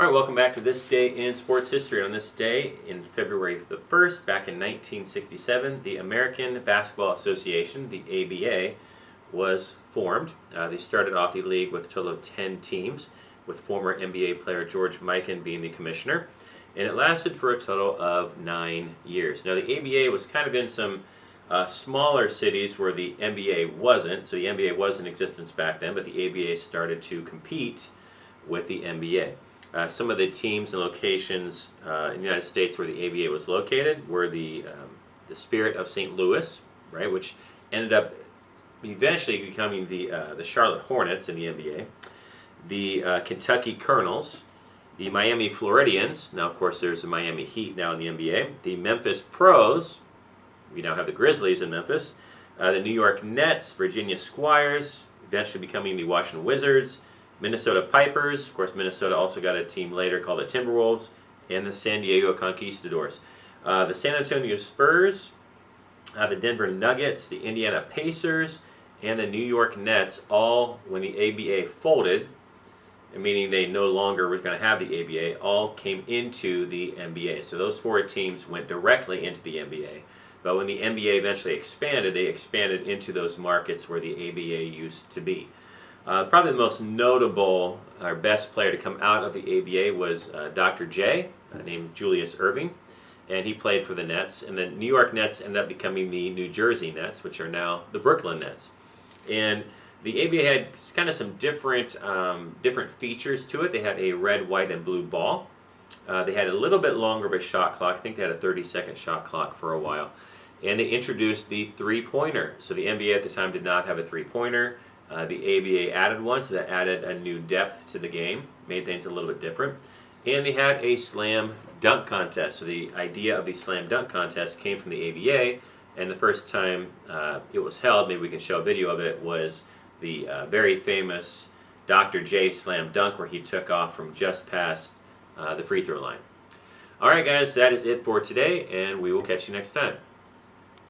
All right, welcome back to This Day in Sports History. On this day, in February the 1st, back in 1967, the American Basketball Association, the ABA, was formed. They started off the league with a total of 10 teams, with former NBA player George Mikan being the commissioner, and it lasted for a total of 9 years. Now, the ABA was kind of in some smaller cities where the NBA wasn't, so the NBA was in existence back then, but the ABA started to compete with the NBA. Some of the teams and locations in the United States where the ABA was located were the Spirit of St. Louis, right, which ended up eventually becoming the Charlotte Hornets in the NBA, the Kentucky Colonels, the Miami Floridians. Now, of course, there's the Miami Heat now in the NBA. The Memphis Pros. We now have the Grizzlies in Memphis. The New York Nets, Virginia Squires, eventually becoming the Washington Wizards. Minnesota Pipers, of course, Minnesota also got a team later called the Timberwolves, and the San Diego Conquistadors. The San Antonio Spurs, the Denver Nuggets, the Indiana Pacers, and the New York Nets, all, when the ABA folded, meaning they no longer were going to have the ABA, all came into the NBA. So those four teams went directly into the NBA. But when the NBA eventually expanded, they expanded into those markets where the ABA used to be. Probably the most notable or best player to come out of the ABA was Dr. J, named Julius Erving, and he played for the Nets. And the New York Nets ended up becoming the New Jersey Nets, which are now the Brooklyn Nets. And the ABA had kind of some different features to it. They had a red, white, and blue ball. They had a little bit longer of a shot clock. I think they had a 30-second shot clock for a while. And they introduced the three-pointer. So the NBA at the time did not have a three-pointer. The ABA added one, so that added a new depth to the game, made things a little bit different. And they had a slam dunk contest. So the idea of the slam dunk contest came from the ABA, and the first time it was held, maybe we can show a video of it, was the very famous Dr. J slam dunk where he took off from just past the free throw line. All right, guys, that is it for today, and we will catch you next time.